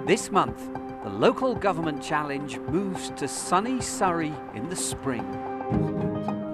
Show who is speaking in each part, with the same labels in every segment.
Speaker 1: This month, the Local Government Challenge moves to sunny Surrey in the spring.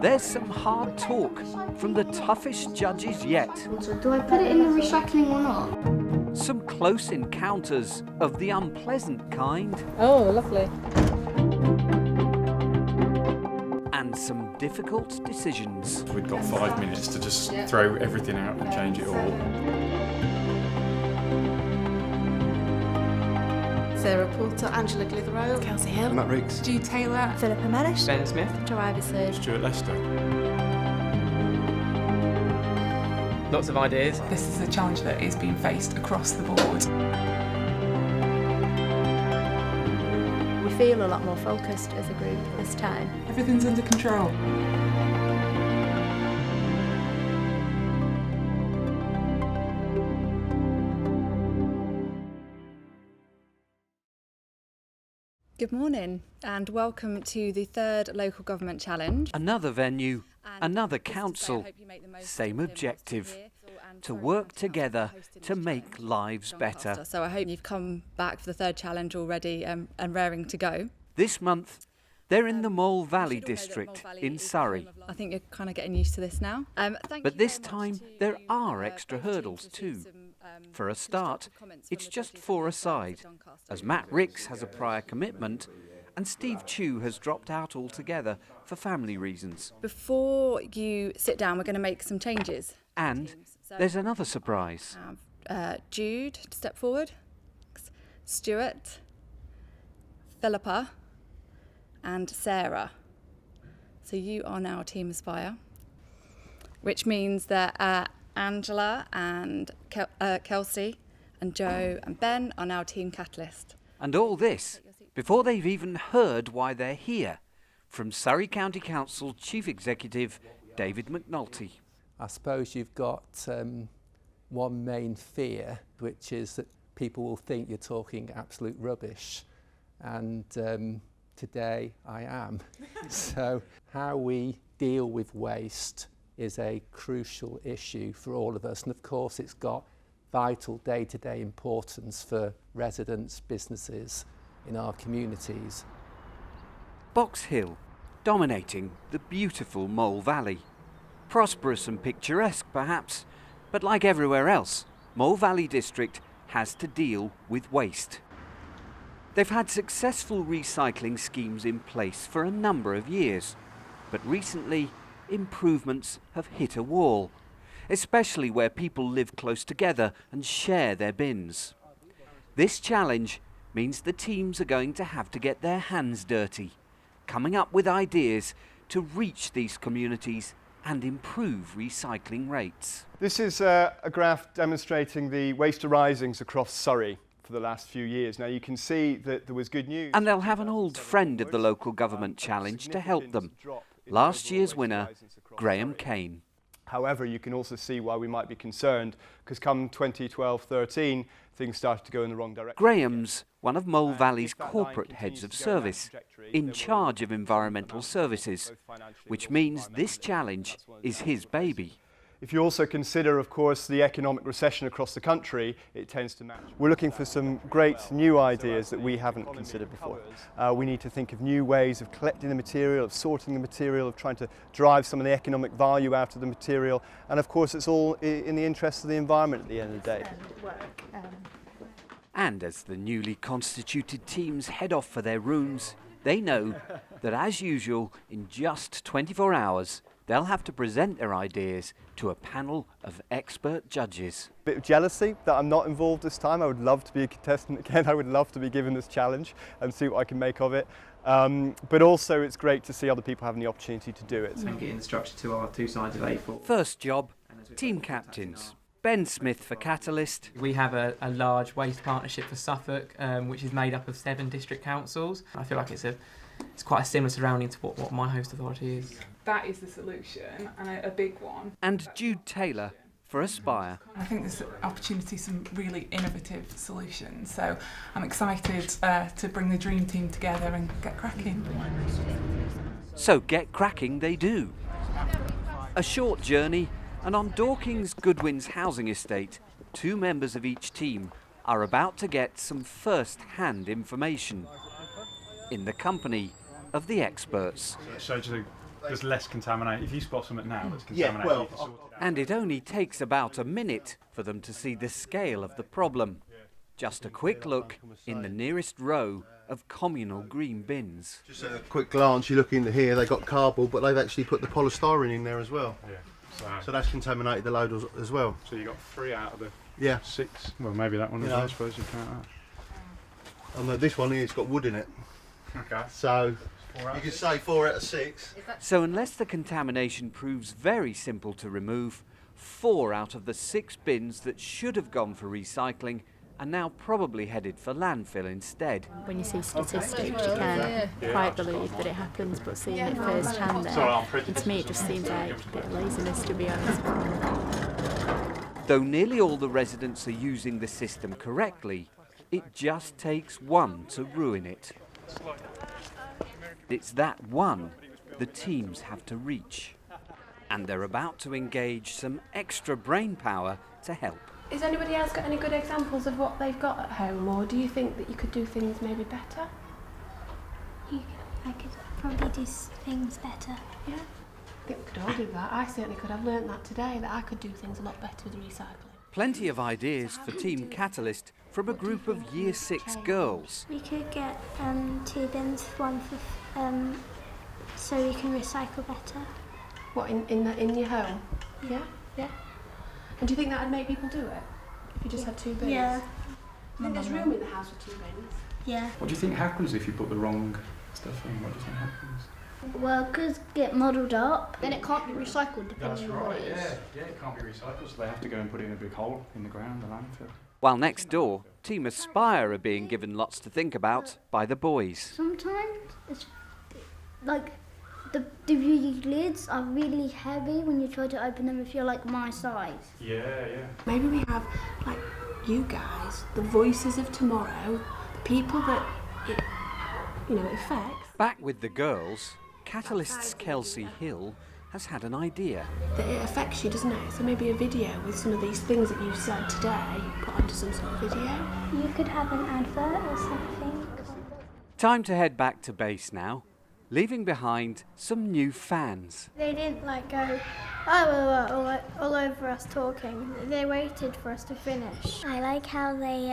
Speaker 1: There's some hard talk from the toughest judges yet.
Speaker 2: So do I put it in the recycling or not?
Speaker 1: Some close encounters of the unpleasant kind.
Speaker 3: Oh, lovely.
Speaker 1: And some difficult decisions.
Speaker 4: We've got 5 minutes to just throw everything out and change it all.
Speaker 5: Sarah Porter, Angela Clitheroe, Kelsey Hill,
Speaker 6: Matt Riggs,
Speaker 5: Jude Taylor,
Speaker 7: Philippa Mellish,
Speaker 8: Ben Smith,
Speaker 5: Joe Iverson,
Speaker 4: Stuart Lester.
Speaker 8: lots of ideas.
Speaker 9: This is a challenge that is being faced across the board.
Speaker 7: We feel a lot more focused as a group this time.
Speaker 9: Everything's under control.
Speaker 3: Good morning and welcome to the third Local Government Challenge.
Speaker 1: Another venue,
Speaker 3: And
Speaker 1: another
Speaker 3: this is to say I
Speaker 1: council,
Speaker 3: hope you make the most
Speaker 1: same
Speaker 3: of the
Speaker 1: objective,
Speaker 3: here and
Speaker 1: to
Speaker 3: for
Speaker 1: work
Speaker 3: everyone else
Speaker 1: together
Speaker 3: for hosting
Speaker 1: to
Speaker 3: this
Speaker 1: make
Speaker 3: challenge.
Speaker 1: lives better.
Speaker 3: So I hope you've come back for the third challenge already and raring to go.
Speaker 1: This month, they're in the Mole
Speaker 3: You
Speaker 1: Valley
Speaker 3: should all know that
Speaker 1: district
Speaker 3: Mole Valley
Speaker 1: in
Speaker 3: is the
Speaker 1: Surrey.
Speaker 3: home of life. I think you're kind of getting used to this now. Thank
Speaker 1: But
Speaker 3: you
Speaker 1: this
Speaker 3: very much
Speaker 1: time,
Speaker 3: to
Speaker 1: there are extra
Speaker 3: both teams.
Speaker 1: hurdles
Speaker 3: Received
Speaker 1: too.
Speaker 3: some,
Speaker 1: For a start,
Speaker 3: constructive comments from
Speaker 1: it's
Speaker 3: the
Speaker 1: just
Speaker 3: judges
Speaker 1: 4
Speaker 3: and
Speaker 1: aside,
Speaker 3: for Doncaster.
Speaker 1: as Matt Riggs has a prior commitment and Steve Chew has dropped out altogether for family reasons.
Speaker 3: Before you sit down, we're going to make some changes.
Speaker 1: And
Speaker 3: teams. So
Speaker 1: there's another surprise.
Speaker 3: Jude to step forward, Stuart, Philippa, and Sarah. So you are now Team Aspire, which means that Angela and Kelsey and Joe and Ben are now Team Catalyst.
Speaker 1: And all this before they've even heard why they're here, from Surrey County Council Chief Executive David McNulty.
Speaker 10: I suppose you've got one main fear, which is that people will think you're talking absolute rubbish. And today I am. So how we deal with waste is a crucial issue for all of us. And of course it's got vital day-to-day importance for residents, businesses in our communities.
Speaker 1: Box Hill, dominating the beautiful Mole Valley. Prosperous and picturesque perhaps, but like everywhere else, Mole Valley District has to deal with waste. They've had successful recycling schemes in place for a number of years, but recently improvements have hit a wall, especially where people live close together and share their bins. This challenge means the teams are going to have to get their hands dirty, coming up with ideas to reach these communities and improve recycling rates.
Speaker 6: This is a graph demonstrating the waste arisings across Surrey for the last few years. Now you can see that there was good news.
Speaker 1: And they'll have an old friend of the Local Government Challenge to help them. Last year's winner, Graham Kane.
Speaker 6: However, you can also see why we might be concerned, because come 2012-13, things started to go in the wrong direction.
Speaker 1: Graham's one of Mole Valley's corporate heads of service, in charge of environmental services, which means this challenge is his baby.
Speaker 6: If you also consider, of course, the economic recession across the country, it tends to match. We're looking for some great new ideas that we haven't considered before. We need to think of new ways of collecting the material, of sorting the material, of trying to drive some of the economic value out of the material. And of course, it's all in the interest of the environment at the end of the day.
Speaker 1: And as the newly constituted teams head off for their rooms, they know that as usual, in just 24 hours, they'll have to present their ideas to a panel of expert judges.
Speaker 6: A bit of jealousy that I'm not involved this time. I would love to be a contestant again. I would love to be given this challenge and see what I can make of it. But also it's great to see other people having the opportunity to do it.
Speaker 8: And getting the structure to our 2 sides of A4.
Speaker 1: First job, team captains. Ben Smith for Catalyst.
Speaker 8: We have a large waste partnership for Suffolk, which is made up of 7 district councils. I feel like it's quite a similar surrounding to what my host authority is.
Speaker 9: That is the solution, and a big one.
Speaker 1: And Jude Taylor for Aspire.
Speaker 9: I think there's opportunity, some really innovative solutions. So I'm excited to bring the dream team together and get cracking.
Speaker 1: So get cracking they do. A short journey, and on Dorking's Goodwin's housing estate, 2 members of each team are about to get some first-hand information in the company of the experts.
Speaker 4: So it shows you there's less contamination. If you spot something now that's contaminated, you can sort it out.
Speaker 1: And it only takes about a minute for them to see the scale of the problem. Just a quick look in the nearest row of communal green bins.
Speaker 11: Just at a quick glance, you look into here, they've got cardboard, but they've actually put the polystyrene in there as well.
Speaker 4: Yeah.
Speaker 11: So that's contaminated the load as well.
Speaker 4: So you got 3 out of the 6. Well, maybe that one as well, I suppose you count that.
Speaker 11: And this one here's got wood in it.
Speaker 4: Okay.
Speaker 11: So you could say 4 out of 6.
Speaker 1: So unless the contamination proves very simple to remove, 4 out of the 6 bins that should have gone for recycling are now probably headed for landfill instead.
Speaker 7: When you see statistics, you can't quite believe that it happens, but seeing it firsthand there, and to me it just seems like a bit of laziness, to be honest.
Speaker 1: Though nearly all the residents are using the system correctly, it just takes one to ruin it. It's that one the teams have to reach. And they're about to engage some extra brain power to help.
Speaker 5: Has anybody else got any good examples of what they've got at home, or do you think that you could do things maybe better?
Speaker 2: I could probably do things better.
Speaker 5: Yeah, I think we could all do that. I certainly could. I've learnt that today, that I could do things a lot better with recycling.
Speaker 1: Plenty of ideas for Team Catalyst from a group of Year 6 girls.
Speaker 2: We could get 2 bins, one for so we can recycle better.
Speaker 5: What, in your home? Yeah. And do you think that would make people do it? If you just had 2 bins?
Speaker 2: Yeah.
Speaker 5: I think there's room in the house for 2 bins.
Speaker 2: Yeah.
Speaker 4: What do you think happens if you put the wrong stuff in? What do you think happens?
Speaker 2: Well, because get modelled up, then it can't be recycled depending on what it is.
Speaker 4: Yeah, it can't be recycled, so they have to go and put it in a big hole in the ground, the landfill.
Speaker 1: While next door, Team Aspire are being given lots to think about by the boys.
Speaker 2: Sometimes it's like the lids are really heavy when you try to open them if you're like my size.
Speaker 4: Yeah.
Speaker 5: Maybe we have, like, you guys, the voices of tomorrow, the people that it affects.
Speaker 1: Back with the girls, Catalyst's Kelsey Hill has had an idea.
Speaker 5: That it affects you, doesn't it? So maybe a video with some of these things that you said today, put onto some sort of video.
Speaker 2: You could have an advert or something.
Speaker 1: Time to head back to base now, leaving behind some new fans.
Speaker 2: They didn't go all over us talking. They waited for us to finish. I like how they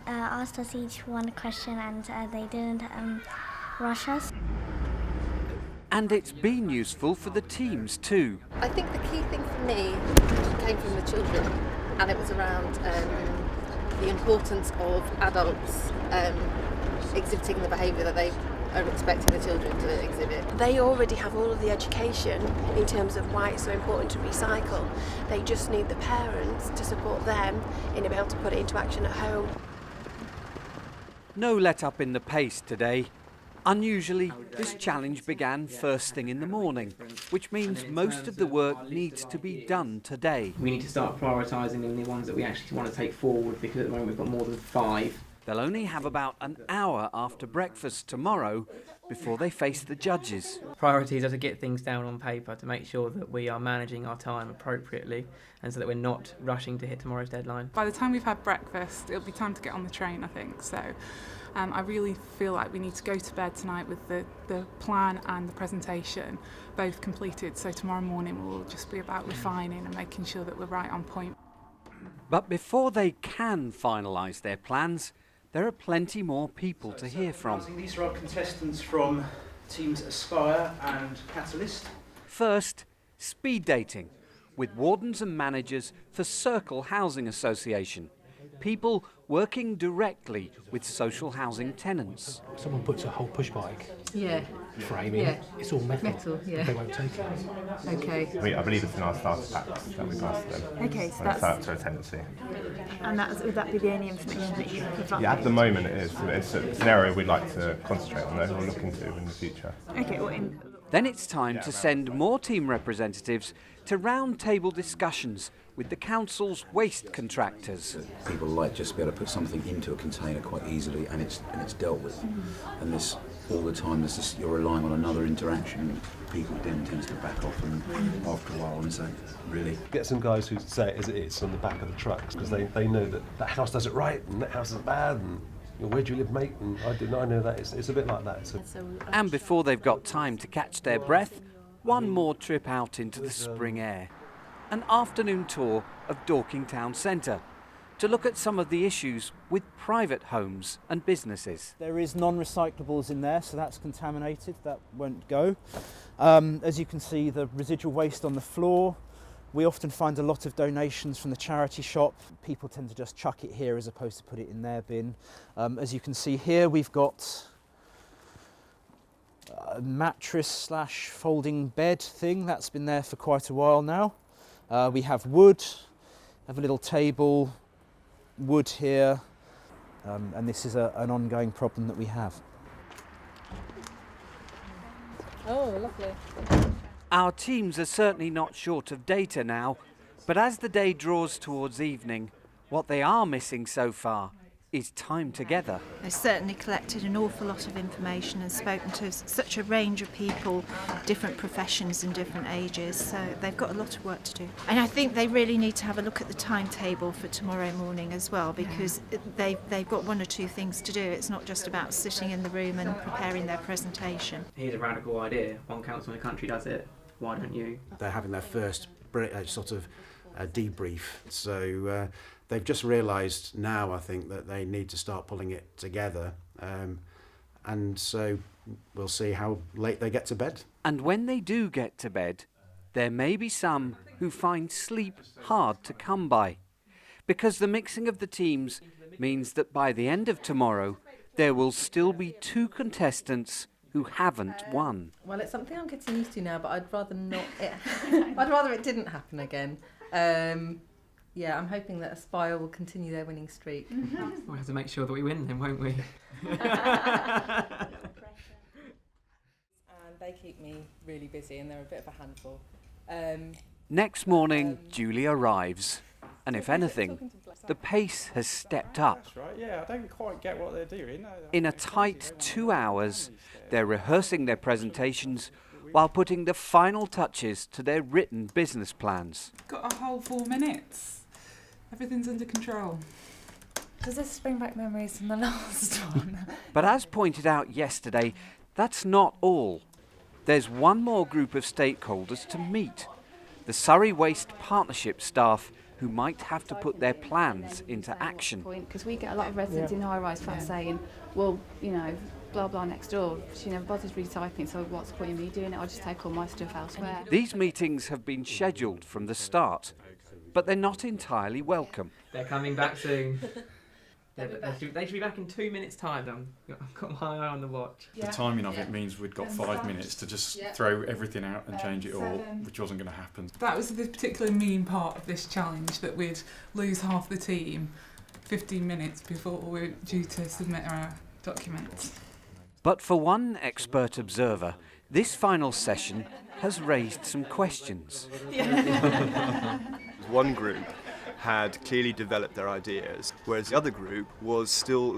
Speaker 2: asked us each one question and they didn't rush us.
Speaker 1: And it's been useful for the teams too.
Speaker 12: I think the key thing for me came from the children, and it was around the importance of adults exhibiting the behaviour that they are expecting the children to exhibit.
Speaker 5: They already have all of the education in terms of why it's so important to recycle. They just need the parents to support them in being able to put it into action at home.
Speaker 1: No let up in the pace today. Unusually, this challenge began first thing in the morning, which means most of the work needs to be done today.
Speaker 8: We need to start prioritising the ones that we actually want to take forward, because at the moment we've got more than 5.
Speaker 1: They'll only have about an hour after breakfast tomorrow before they face the judges.
Speaker 8: Priorities are to get things down on paper, to make sure that we are managing our time appropriately and so that we're not rushing to hit tomorrow's deadline.
Speaker 9: By the time we've had breakfast, it'll be time to get on the train, I think. So I really feel like we need to go to bed tonight with the plan and the presentation both completed. So tomorrow morning will just be about refining and making sure that we're right on point.
Speaker 1: But before they can finalise their plans, there are plenty more people to hear from.
Speaker 13: These are our contestants from teams Aspire and Catalyst.
Speaker 1: First, speed dating with wardens and managers for Circle Housing Association. People working directly with social housing tenants.
Speaker 14: Someone puts a whole push bike frame in, it's all metal, they won't take it.
Speaker 15: Okay. I believe it's in our starter packs that we pass them.
Speaker 16: Okay, so
Speaker 15: that's up to a tenancy.
Speaker 16: And would that be the only information that you provide?
Speaker 15: Yeah, at the moment it is. It's an area we'd like to concentrate on, or look into in the future.
Speaker 16: Okay,
Speaker 1: Then it's time to send more team representatives to round-table discussions with the council's waste contractors.
Speaker 17: People like just to be able to put something into a container quite easily, and it's dealt with. And this all the time, you're relying on another interaction. People then tend to back off, and after a while, and say, really.
Speaker 18: Get some guys who say it as it is on the back of the trucks, because they know that house does it right and that house is bad, and where do you live, mate? And I know that. It's a bit like that. So.
Speaker 1: And before they've got time to catch their breath, one more trip out into the spring air. An afternoon tour of Dorking Town Centre to look at some of the issues with private homes and businesses.
Speaker 13: There is non-recyclables in there, so that's contaminated, that won't go. As you can see, the residual waste on the floor. We often find a lot of donations from the charity shop. People tend to just chuck it here as opposed to put it in their bin. As you can see here, we've got a mattress / folding bed thing that's been there for quite a while now. We have wood, have a little table, wood here, and this is an ongoing problem that we have.
Speaker 3: Oh, lovely.
Speaker 1: Our teams are certainly not short of data now, but as the day draws towards evening, what they are missing so far is time together.
Speaker 19: They've certainly collected an awful lot of information and spoken to such a range of people, different professions and different ages, so they've got a lot of work to do. And I think they really need to have a look at the timetable for tomorrow morning as well, because they've got one or two things to do. It's not just about sitting in the room and preparing their presentation.
Speaker 8: Here's a radical idea. One council in the country does it. Why don't you?
Speaker 20: They're having their first sort of debrief, so they've just realised now, I think, that they need to start pulling it together, and so we'll see how late they get to bed.
Speaker 1: And when they do get to bed, there may be some who find sleep hard to come by, because the mixing of the teams means that by the end of tomorrow, there will still be 2 contestants who haven't won.
Speaker 12: Well, it's something I'm getting used to now, but I'd rather not. I'd rather it didn't happen again. Yeah, I'm hoping that Aspire will continue their winning streak.
Speaker 8: We'll have to make sure that we win then, won't we?
Speaker 12: And they keep me really busy, and they're a bit of a handful.
Speaker 1: Next morning, Julie arrives, and if anything, the pace has stepped up.
Speaker 4: That's right, yeah, I don't quite get what they're doing.
Speaker 1: In a tight 2 hours, they're rehearsing their presentations while putting the final touches to their written business plans.
Speaker 9: Got a whole 4 minutes. Everything's under control.
Speaker 12: Does this bring back memories from the last one?
Speaker 1: But as pointed out yesterday, that's not all. There's one more group of stakeholders to meet. The Surrey Waste Partnership staff, who might have to put their plans into action.
Speaker 21: Because we get a lot of residents in high-rise flats saying, well, you know, blah blah next door, she never bothers recycling, so what's the point of me doing it? I'll just take all my stuff elsewhere.
Speaker 1: These meetings have been scheduled from the start, but they're not entirely welcome.
Speaker 8: They're coming back soon. They should be back in 2 minutes' time. I've got my eye on the watch.
Speaker 4: The timing of it means we'd got 5 minutes to just throw everything out and change it all, which wasn't going to happen.
Speaker 9: That was the particularly mean part of this challenge, that we'd lose half the team 15 minutes before we were due to submit our documents.
Speaker 1: But for one expert observer, this final session has raised some questions.
Speaker 6: One group had clearly developed their ideas, whereas the other group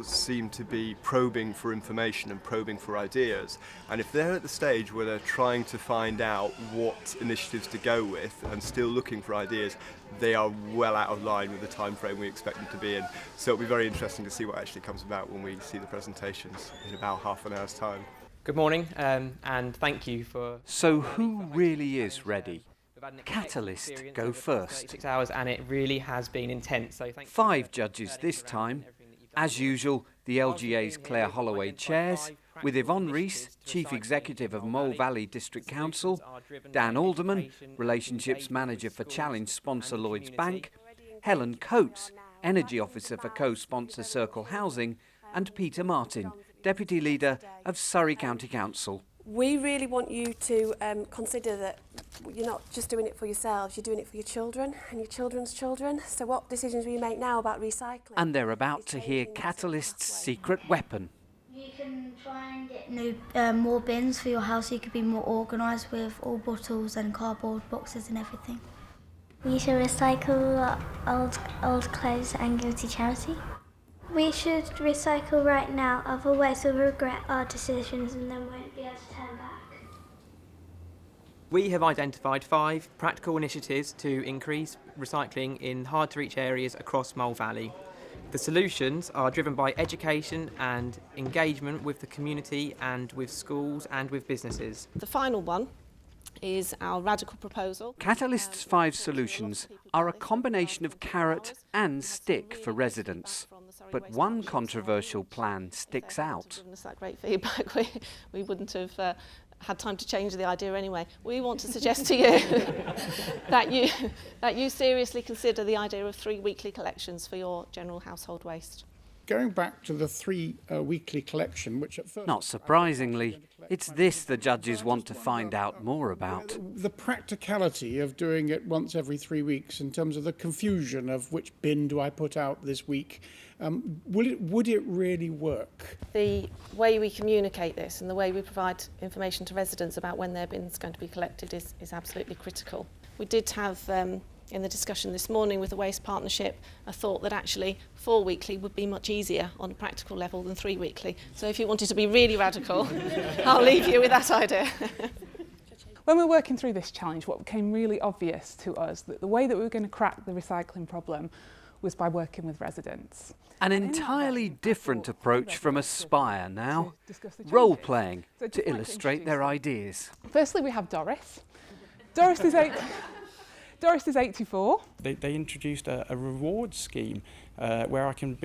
Speaker 6: seemed to be probing for information and probing for ideas. And if they're at the stage where they're trying to find out what initiatives to go with and still looking for ideas, they are well out of line with the time frame we expect them to be in. So it'll be very interesting to see what actually comes about when we see the presentations in about half an hour's time.
Speaker 8: Good morning, and thank you for...
Speaker 1: So who really is ready? Catalyst go first.
Speaker 8: 6 hours, and it really has been intense. So
Speaker 1: 5 judges this time. As usual, the LGA's Claire Holloway chairs, with Yvonne Rees, Chief Executive of Mole Valley District Council, Dan Alderman, Relationships Manager for Challenge sponsor Lloyds Bank, Helen Coates, Energy Officer for co-sponsor Circle Housing, and Peter Martin, Deputy Leader of Surrey County Council.
Speaker 5: We really want you to consider that you're not just doing it for yourselves, you're doing it for your children and your children's children. So what decisions we make now about recycling?
Speaker 1: And they're about to hear Catalyst's secret weapon.
Speaker 2: You can try and get more bins for your house. You could be more organised with all bottles and cardboard boxes and everything. We should recycle old clothes and give to charity. We should recycle right now, otherwise we'll regret our decisions and then won't be able to turn back.
Speaker 8: We have identified 5 practical initiatives to increase recycling in hard-to-reach areas across Mole Valley. The solutions are driven by education and engagement with the community and with schools and with businesses.
Speaker 10: The final one is our radical proposal.
Speaker 1: Catalyst's 5 solutions are a combination of carrot and stick for residents. But one controversial plan sticks out.
Speaker 10: Given us that great feedback, we wouldn't have had time to change the idea anyway. We want to suggest to you that you seriously consider the idea of 3 weekly collections for your general household waste.
Speaker 22: Going back to the 3 weekly collection, which at first...
Speaker 1: Not surprisingly, it's this the judges want to find out more about.
Speaker 22: The practicality of doing it once every 3 weeks in terms of the confusion of which bin do I put out this week, would it really work?
Speaker 10: The way we communicate this and the way we provide information to residents about when their bin's going to be collected is absolutely critical. We did have in the discussion this morning with the Waste Partnership a thought that actually 4 weekly would be much easier on a practical level than 3 weekly. So if you wanted to be really radical, I'll leave you with that idea.
Speaker 9: When we were working through this challenge, what became really obvious to us that the way that we were going to crack the recycling problem was by working with residents.
Speaker 1: An entirely different approach from Aspire now. Role-playing to illustrate their ideas.
Speaker 9: Firstly, we have Doris. Doris is 84.
Speaker 23: They introduced a reward scheme where I can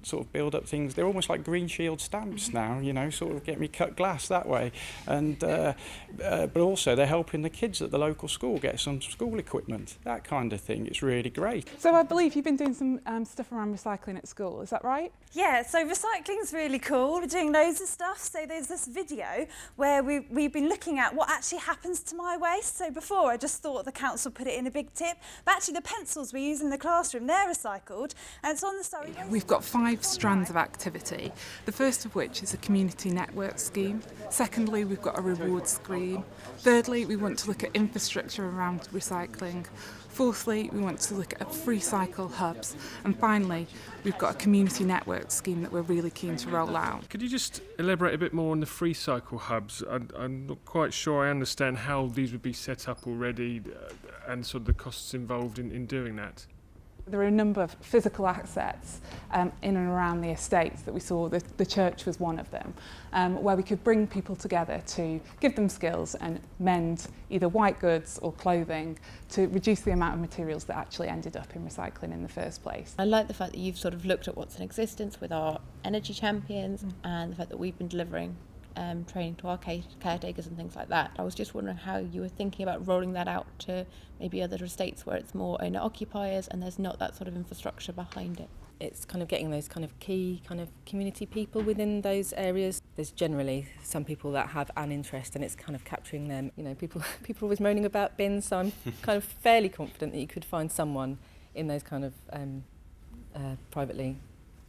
Speaker 23: sort of build up things. They're almost like Green Shield stamps now, you know, sort of get me cut glass that way. And but also they're helping the kids at the local school get some school equipment, that kind of thing. It's really great.
Speaker 9: So I believe you've been doing some stuff around recycling at school, is that right?
Speaker 24: Yeah, so recycling's really cool. We're doing loads of stuff. So there's this video where we've been looking at what actually happens to my waste. So before I just thought the council put it in a big tip, but actually the pencils we use in the classroom, they're recycled, and it's on the Surrey Waste.
Speaker 9: We've got 5 strands of activity, the first of which is a community network scheme. Secondly, we've got a reward scheme. Thirdly, we want to look at infrastructure around recycling. Fourthly, we want to look at free cycle hubs. And finally, we've got a community network scheme that we're really keen to roll out.
Speaker 25: Could you just elaborate a bit more on the free cycle hubs? I'm not quite sure I understand how these would be set up already and sort of the costs involved in doing that.
Speaker 9: There are a number of physical assets in and around the estates that we saw. The church was one of them, where we could bring people together to give them skills and mend either white goods or clothing to reduce the amount of materials that actually ended up in recycling in the first place.
Speaker 26: I like the fact that you've sort of looked at what's in existence with our energy champions and the fact that we've been delivering training to our caretakers and things like that. I was just wondering how you were thinking about rolling that out to maybe other estates where it's more owner-occupiers and there's not that sort of infrastructure behind it.
Speaker 27: It's kind of getting those kind of key kind of community people within those areas. There's generally some people that have an interest and it's kind of capturing them. You know, people are always moaning about bins, so I'm kind of fairly confident that you could find someone in those kind of privately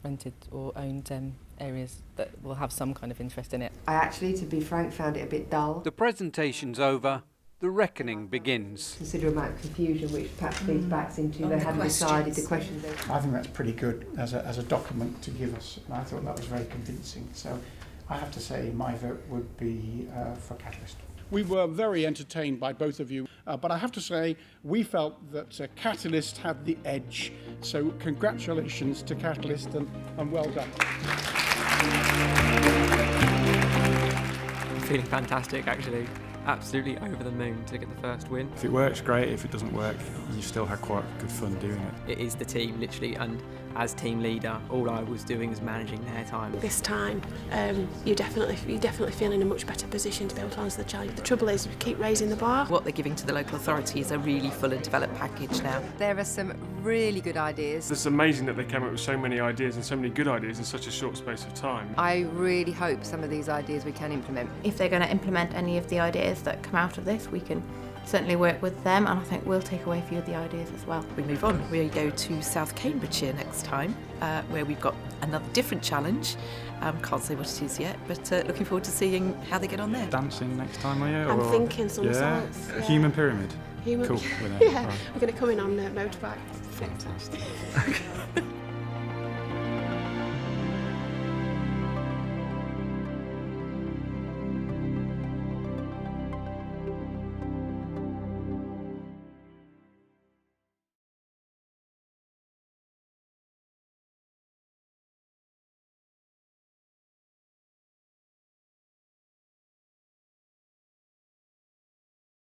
Speaker 27: rented or owned areas that will have some kind of interest in it.
Speaker 28: I actually, to be frank, found it a bit dull.
Speaker 1: The presentation's over, the reckoning begins.
Speaker 28: Considerable amount of confusion which perhaps feeds back into they hadn't decided the questions.
Speaker 22: I think that's pretty good as a document to give us, and I thought that was very convincing. So I have to say my vote would be for Catalyst. We were very entertained by both of you, but I have to say we felt that Catalyst had the edge. So congratulations to Catalyst and well done.
Speaker 8: I'm feeling fantastic actually. Absolutely over the moon to get the first win.
Speaker 4: If it works, great. If it doesn't work, you still had quite good fun doing it.
Speaker 8: It is the team, literally, and as team leader, all I was doing was managing their time.
Speaker 5: This time, you definitely feel in a much better position to be able to answer the challenge. The trouble is, we keep raising the bar.
Speaker 29: What they're giving to the local authority is a really full and developed package now.
Speaker 28: There are some really good ideas.
Speaker 25: It's amazing that they came up with so many ideas and so many good ideas in such a short space of time.
Speaker 28: I really hope some of these ideas we can implement.
Speaker 21: If they're going to implement any of the ideas that come out of this, we can certainly work with them, and I think we'll take away a few of the ideas as well.
Speaker 29: We move on. We go to South Cambridgeshire next time, where we've got another different challenge. Can't say what it is yet, but looking forward to seeing how they get on there.
Speaker 4: Dancing next time, are you?
Speaker 5: I'm thinking some
Speaker 4: yeah.
Speaker 5: sorts.
Speaker 4: Yeah. Human pyramid.
Speaker 25: Cool.
Speaker 5: Yeah, we're going to come in on motorbike.
Speaker 25: Fantastic.